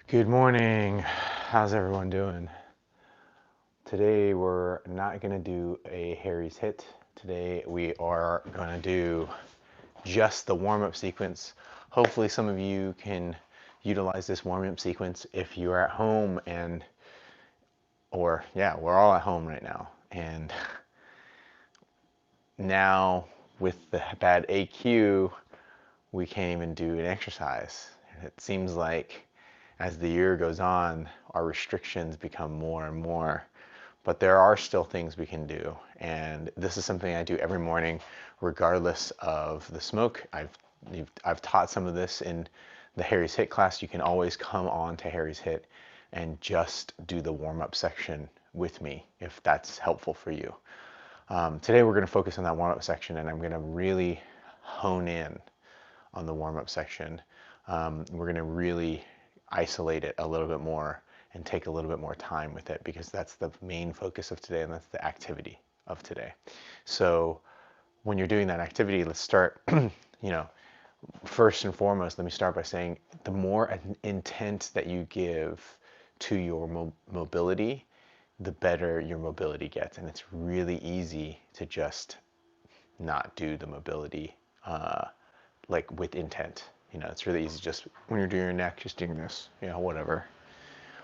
Good morning. How's everyone doing? Today we're not going to do a Harry's hit. Today we are going to do just the warm-up sequence. Hopefully some of you can utilize this warm-up sequence if you're at home or yeah, we're all at home right now. And now with the bad AQ, we can't even do an exercise. It seems like as the year goes on, our restrictions become more and more. But there are still things we can do. And this is something I do every morning, regardless of the smoke. I've taught some of this in the Harry's Hit class. You can always come on to Harry's Hit and just do the warm-up section with me if that's helpful for you. Today we're going to focus on that warm-up section, and I'm going to really hone in on the warm-up section. We're going to really isolate it a little bit more and take a little bit more time with it because that's the main focus of today and that's the activity of today. So when you're doing that activity, let's start, first and foremost, let me start by saying the more intent that you give to your mobility, the better your mobility gets. And it's really easy to just not do the mobility like with intent. It's really easy just when you're doing your neck, just doing this, whatever.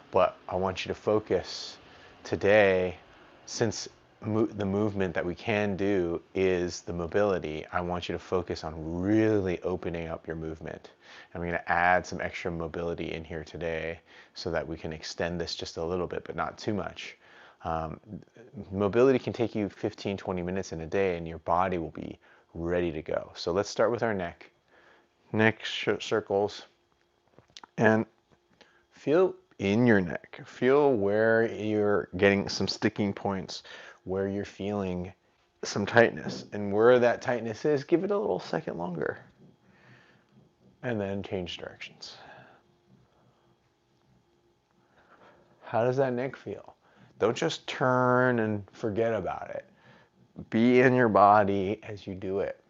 But I want you to focus today, since the movement that we can do is the mobility, I want you to focus on really opening up your movement. I'm going to add some extra mobility in here today so that we can extend this just a little bit, but not too much. Um, Mobility can take you 15, 20 minutes in a day and your body will be ready to go. So let's start with our neck. Neck circles, and feel in your neck. Feel where you're getting some sticking points, where you're feeling some tightness. And where that tightness is, give it a little second longer. And then change directions. How does that neck feel? Don't just turn and forget about it. Be in your body as you do it.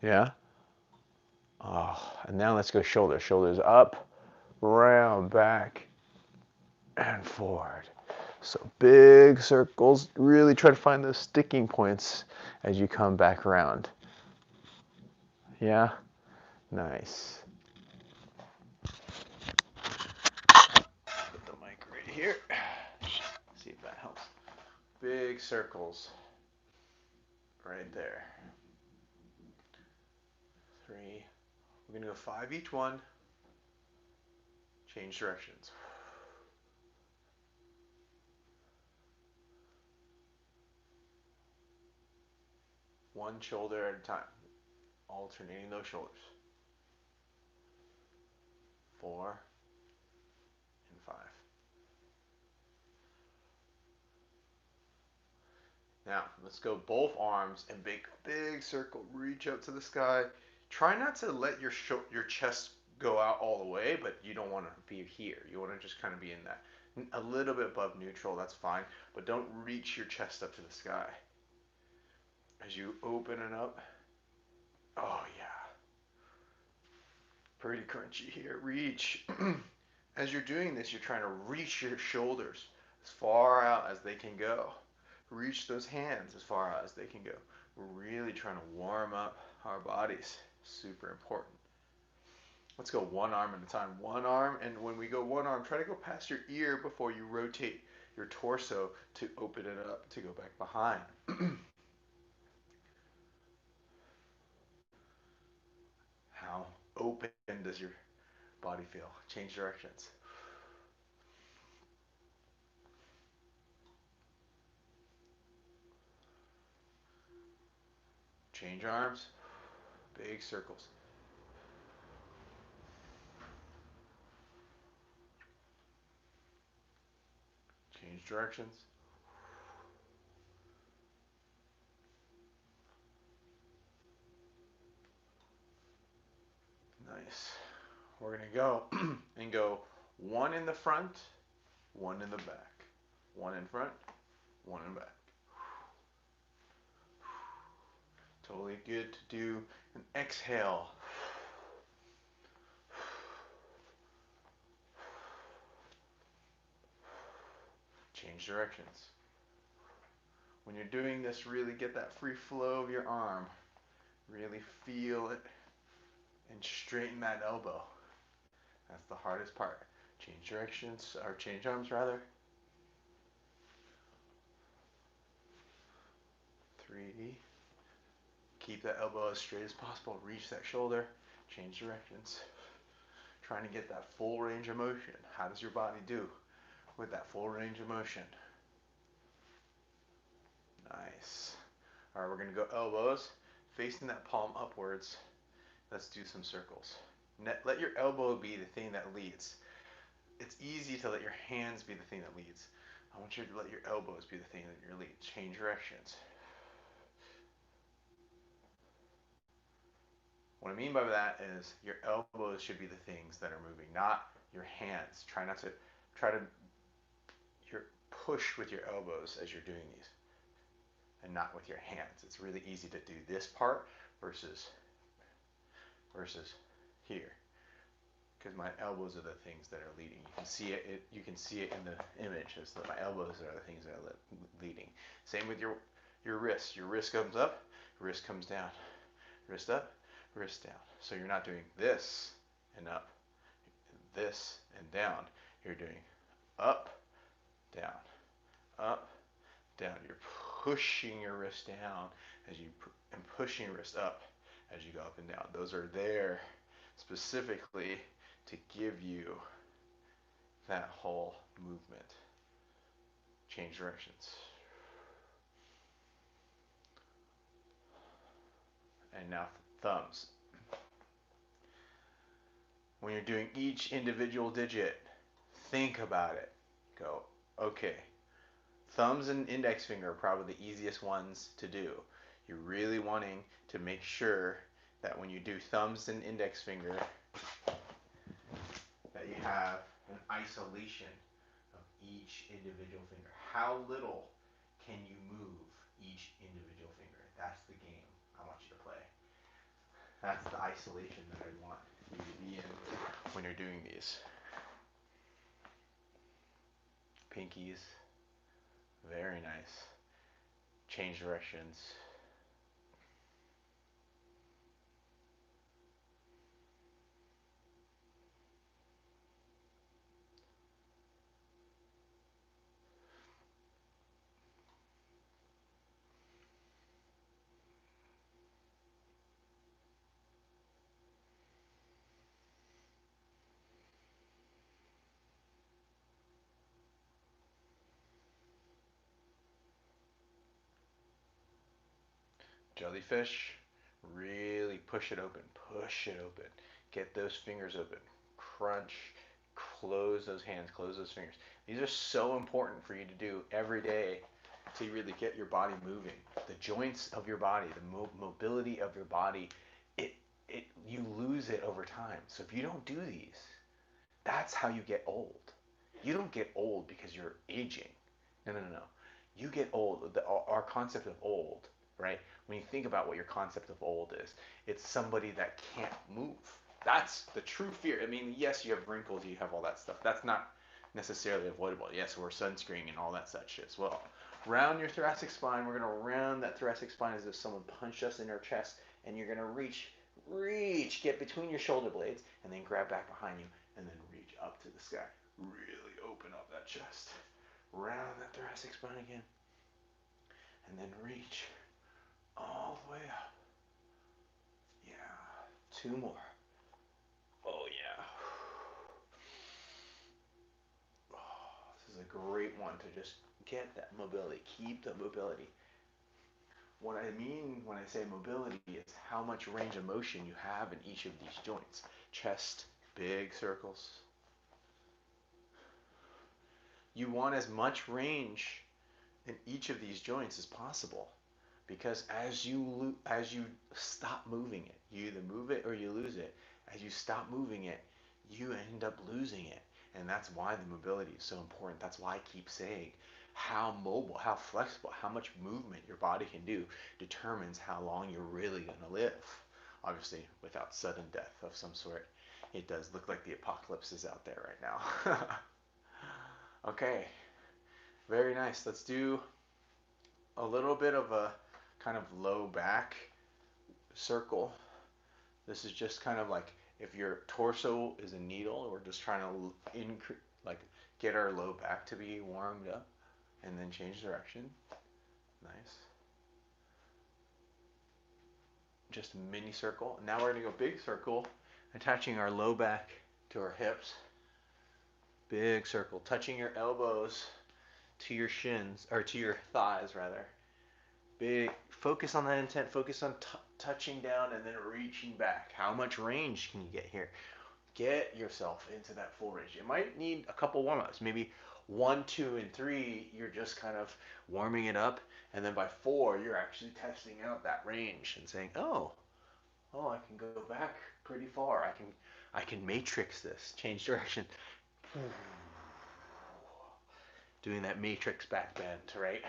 Yeah? Oh, and now let's go shoulders. Shoulders up, round, back, and forward. So big circles. Really try to find those sticking points as you come back around. Yeah? Nice. Put the mic right here. See if that helps. Big circles. Right there. 3. We're going to go 5 each one. Change directions. One shoulder at a time. Alternating those shoulders. 4 and 5. Now, let's go both arms and big circle. Reach out to the sky. Try not to let your chest go out all the way, but you don't want to be here. You want to just kind of be in that. A little bit above neutral, that's fine, but don't reach your chest up to the sky. As you open it up, oh yeah, pretty crunchy here. Reach. As you're doing this, you're trying to reach your shoulders as far out as they can go. Reach those hands as far out as they can go. We're really trying to warm up our bodies. Super important. Let's go one arm at a time. One arm, and when we go one arm, try to go past your ear before you rotate your torso to open it up to go back behind. How open does your body feel? Change directions. Change arms. Big circles. Change directions. Nice. We're going to go and go one in the front, one in the back. One in front, one in back. Totally good to do an exhale. change directions. When you're doing this, really get that free flow of your arm. Really feel it and straighten that elbow. That's the hardest part. Change directions, or change arms rather. 3. Keep that elbow as straight as possible. Reach that shoulder. Change directions. Trying to get that full range of motion. How does your body do with that full range of motion? Nice. All right, we're going to go elbows, facing that palm upwards. Let's do some circles. Let your elbow be the thing that leads. It's easy to let your hands be the thing that leads. I want you to let your elbows be the thing that leads. Change directions. What I mean by that is your elbows should be the things that are moving, not your hands. Try to push with your elbows as you're doing these and not with your hands. It's really easy to do this part versus here, because my elbows are the things that are leading. You can see it. You can see it in the image as that my elbows are the things that are leading. Same with your wrist. Your wrist comes up, wrist comes down, wrist up, wrist down. So you're not doing this and up, this and down. You're doing up, down, up, down. You're pushing your wrist down and pushing your wrist up as you go up and down. Those are there specifically to give you that whole movement. Change directions. And now thumbs. When you're doing each individual digit, think about it. Go, okay. Thumbs and index finger are probably the easiest ones to do. You're really wanting to make sure that when you do thumbs and index finger, that you have an isolation of each individual finger. How little can you move each individual finger? That's the game I want you to play. That's the isolation that I want you to be in when you're doing these. Pinkies, very nice. Change directions. Jellyfish, really push it open, push it open. Get those fingers open. Crunch, close those hands, close those fingers. These are so important for you to do every day to really get your body moving. The joints of your body, the mobility of your body, you lose it over time. So if you don't do these, that's how you get old. You don't get old because you're aging. No, no, no, no. You get old. Our concept of old, right? When you think about what your concept of old is, it's somebody that can't move. That's the true fear. I mean, yes, you have wrinkles, you have all that stuff. That's not necessarily avoidable. Yes, wear sunscreen and all that such as well. Round your thoracic spine. We're going to round that thoracic spine as if someone punched us in our chest, and you're going to reach, get between your shoulder blades, and then grab back behind you, and then reach up to the sky. Really open up that chest. Round that thoracic spine again, and then reach all the way up. Yeah, 2 more. Oh yeah. Oh, this is a great one to just get that mobility, keep the mobility. What I mean when I say mobility is how much range of motion you have in each of these joints. Chest, big circles. You want as much range in each of these joints as possible, because as you stop moving it, you either move it or you lose it. As you stop moving it, you end up losing it. And that's why the mobility is so important. That's why I keep saying how mobile, how flexible, how much movement your body can do determines how long you're really going to live. Obviously, without sudden death of some sort. It does look like the apocalypse is out there right now. Okay, Very nice. Let's do a little bit of a kind of low back circle. This is just kind of like if your torso is a needle, we're just trying to increase, like get our low back to be warmed up, and then change direction. Nice. Just a mini circle. Now we're gonna go big circle, attaching our low back to our hips. Big circle, touching your elbows to your shins, or to your thighs rather. Big, focus on that intent, focus on touching down and then reaching back. How much range can you get here? Get yourself into that full range. You might need a couple warm-ups. Maybe 1, 2, and 3, you're just kind of warming it up. And then by 4, you're actually testing out that range and saying, oh, I can go back pretty far. I can matrix this, change direction. Doing that matrix back bend, right?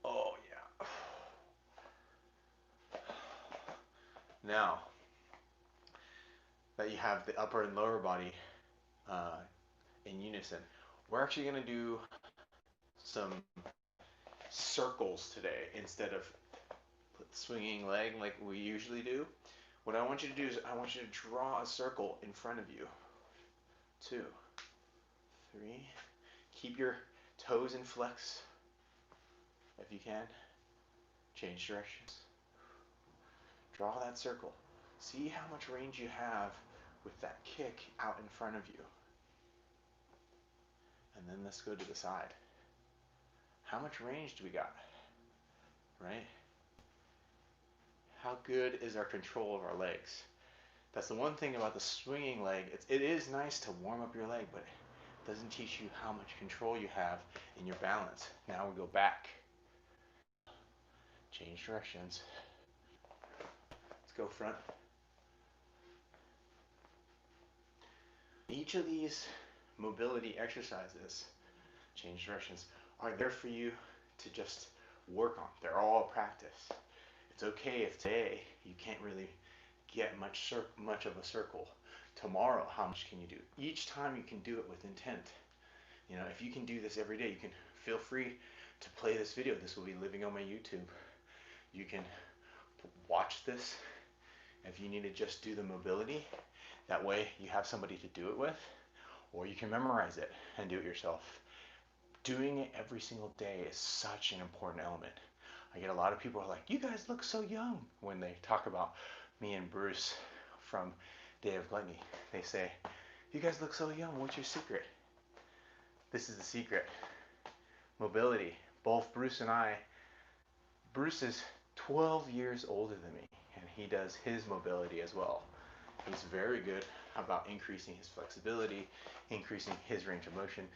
Oh, yeah. Now that you have the upper and lower body uh, in unison, we're actually going to do some circles today instead of swinging leg like we usually do. What I want you to do is I want you to draw a circle in front of you. 2, 3. Keep your toes in flex if you can. Change directions. Draw that circle. See how much range you have with that kick out in front of you. And then let's go to the side. How much range do we got? Right? How good is our control of our legs? That's the one thing about the swinging leg. It is nice to warm up your leg, but it doesn't teach you how much control you have in your balance. Now we go back. Change directions. Let's go front. Each of these mobility exercises, change directions, are there for you to just work on. They're all practice. It's okay if today you can't really get much of a circle. Tomorrow, how much can you do? Each time you can do it with intent. You know, if you can do this every day, you can feel free to play this video. This will be living on my YouTube. You can watch this if you need to just do the mobility. That way you have somebody to do it with, or you can memorize it and do it yourself. Doing it every single day is such an important element. I get a lot of people who are like, you guys look so young when they talk about me and Bruce from Day of Gluttony. They say, you guys look so young, what's your secret? This is the secret. Mobility. Both Bruce and I, Bruce is 12 years older than me, and he does his mobility as well. He's very good about increasing his flexibility, increasing his range of motion.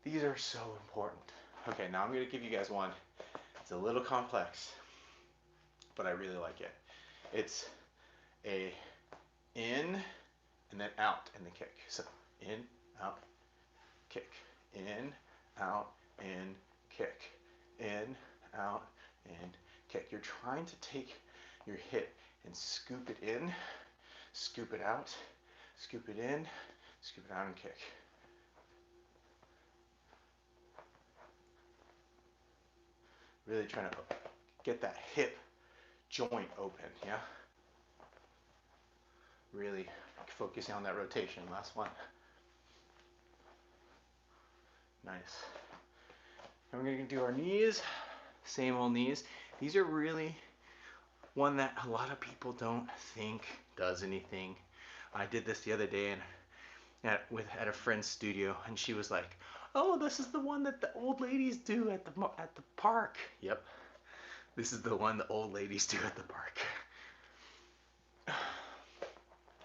These are so important. Okay, now I'm going to give you guys one. It's a little complex, but I really like it. It's a in and then out and the kick. So in, out, kick. In, out, in, kick. In, out, in, kick. You're trying to take your hip and scoop it in, scoop it out, scoop it in, scoop it out, and kick. Really trying to get that hip joint open, yeah? Really focusing on that rotation. Last one. Nice. And we're going to do our knees. Same old knees. These are really one that a lot of people don't think does anything. I did this the other day at a friend's studio, and she was like, "Oh, this is the one that the old ladies do at the park." Yep, this is the one the old ladies do at the park.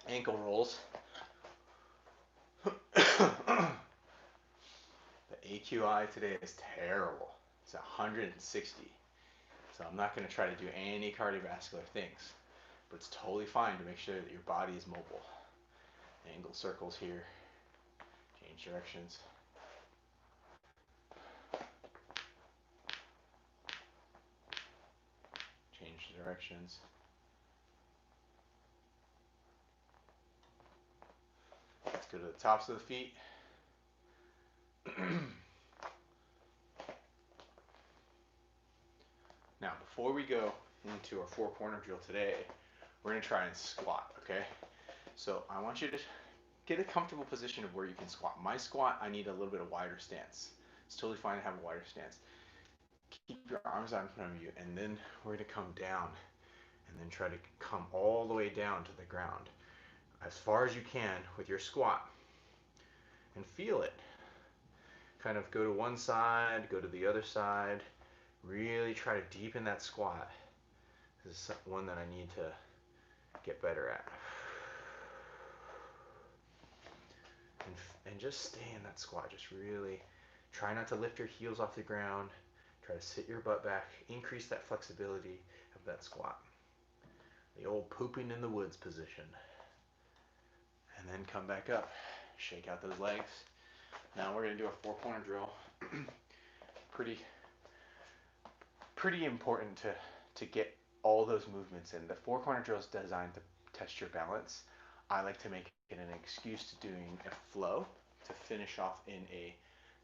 Ankle rolls. The AQI today is terrible. It's 160. So I'm not going to try to do any cardiovascular things, but it's totally fine to make sure that your body is mobile. Angle circles here. Change directions. Change directions. go to the tops of the feet. Now, before we go into our four corner drill today, we're gonna try and squat, okay? So I want you to get a comfortable position of where you can squat. My squat, I need a little bit of wider stance. It's totally fine to have a wider stance. Keep your arms out in front of you, and then we're gonna come down, and then try to come all the way down to the ground as far as you can with your squat. And feel it. Kind of go to one side, go to the other side. Really try to deepen that squat. This is one that I need to get better at. And just stay in that squat. Just really try not to lift your heels off the ground. Try to sit your butt back. Increase that flexibility of that squat. The old pooping in the woods position. And then come back up. Shake out those legs. Now we're going to do a four-corner drill. Pretty important to get all those movements in. The four-corner drill is designed to test your balance. I like to make it an excuse to doing a flow to finish off in a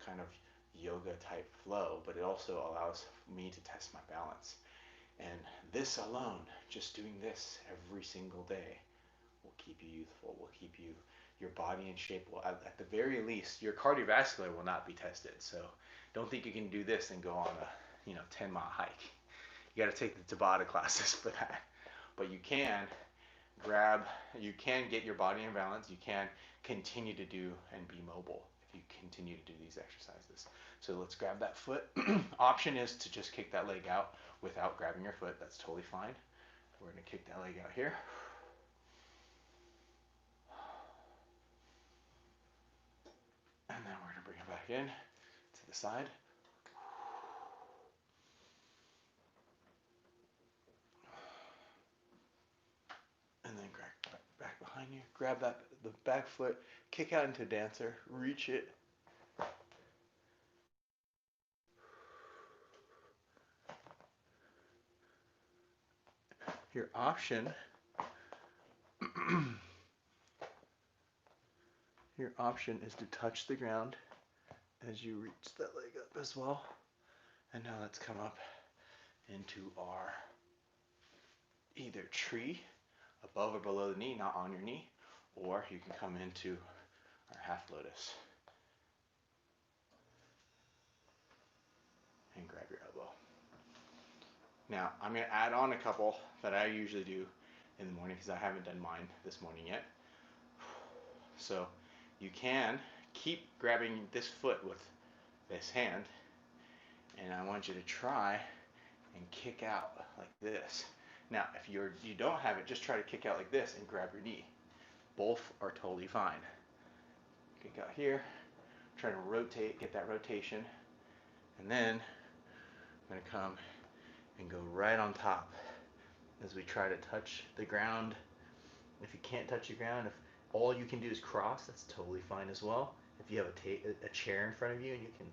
kind of yoga type flow, but it also allows me to test my balance. And this alone, just doing this every single day, will keep you youthful, will keep your body in shape. Will, at the very least, your cardiovascular will not be tested. So don't think you can do this and go on a 10-mile hike. You got to take the Tabata classes for that. But you can get your body in balance. You can continue to do and be mobile if you continue to do these exercises. So let's grab that foot. Option is to just kick that leg out without grabbing your foot. That's totally fine. We're going to kick that leg out here. And then we're going to bring it back in to the side. And then back behind you. Grab the back foot, kick out into dancer, reach it. Your option is to touch the ground as you reach that leg up as well. And now let's come up into our either tree, above or below the knee, not on your knee, or you can come into our half lotus and grab your elbow. Now, I'm going to add on a couple that I usually do in the morning because I haven't done mine this morning yet. So you can keep grabbing this foot with this hand, and I want you to try and kick out like this. Now, if you don't have it, just try to kick out like this and grab your knee. Both are totally fine. Kick out here, try to rotate, get that rotation, and then I'm going to come and go right on top as we try to touch the ground. If you can't touch the ground, if all you can do is cross, that's totally fine as well. If you have a chair in front of you and you can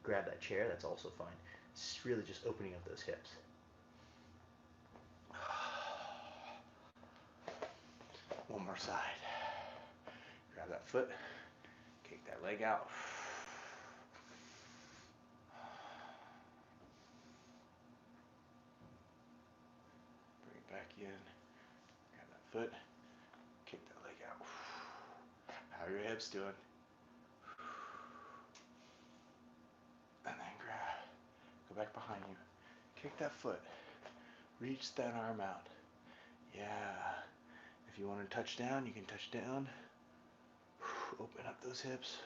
grab that chair, that's also fine. It's really just opening up those hips. One more side. Grab that foot, kick that leg out. Bring it back in. Grab that foot, kick that leg out. How are your hips doing? And then go back behind you. Kick that foot. Reach that arm out. Yeah. If you want to touch down, you can touch down. Open up those hips.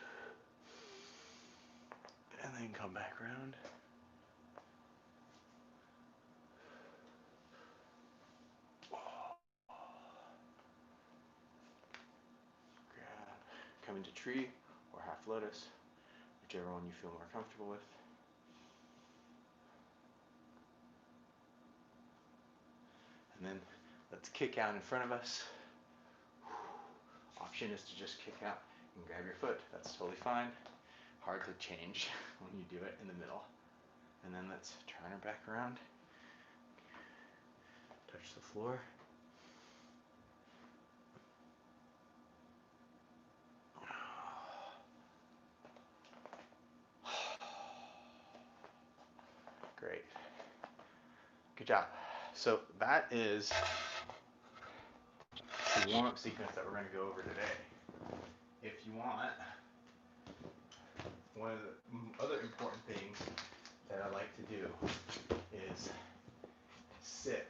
And then come back around. Grab. Come into tree or half lotus, whichever one you feel more comfortable with. And then let's kick out in front of us. Option is to just kick out and grab your foot. That's totally fine. Hard to change when you do it in the middle. And then let's turn her back around. Touch the floor. job. So that is the warm-up sequence that we're going to go over today. If you want, one of the other important things that I like to do is sit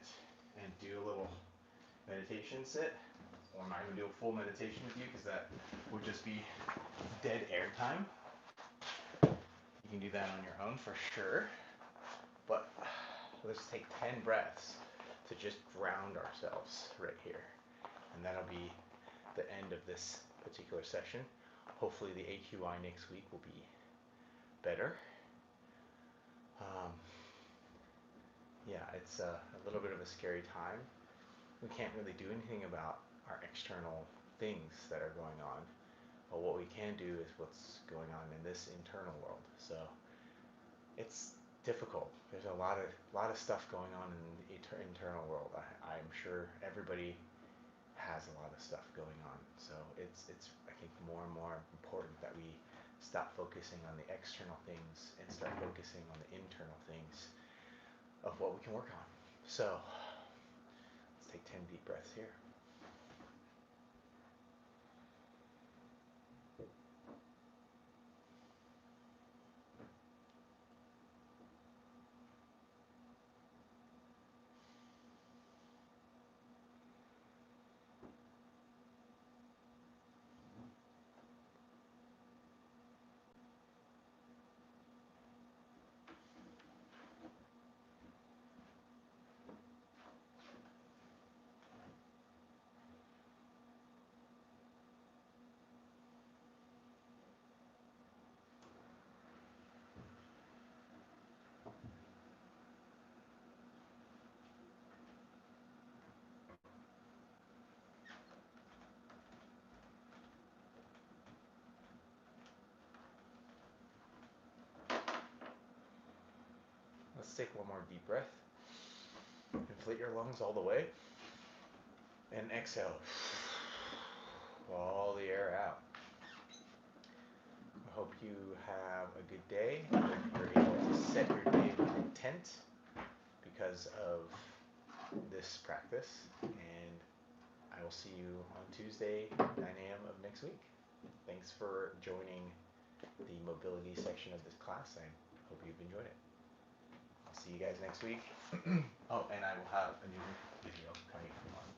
and do a little meditation sit. Or I'm not going to do a full meditation with you because that would just be dead air time. You can do that on your own for sure. But let's take 10 breaths to just ground ourselves right here. And that'll be the end of this particular session. Hopefully the AQI next week will be better. Yeah, it's a little bit of a scary time. We can't really do anything about our external things that are going on. But what we can do is what's going on in this internal world. So it's difficult. There's a lot of stuff going on in the internal world. I'm sure everybody has a lot of stuff going on. So it's I think more and more important that we stop focusing on the external things and start focusing on the internal things of what we can work on. So let's take 10 deep breaths here. Let's take one more deep breath. Inflate your lungs all the way. And exhale all the air out. I hope you have a good day. I hope you're able to set your day with intent because of this practice. And I will see you on Tuesday, 9 a.m. of next week. Thanks for joining the mobility section of this class. I hope you've enjoyed it. I'll see you guys next week. Oh, and I will have a new video coming on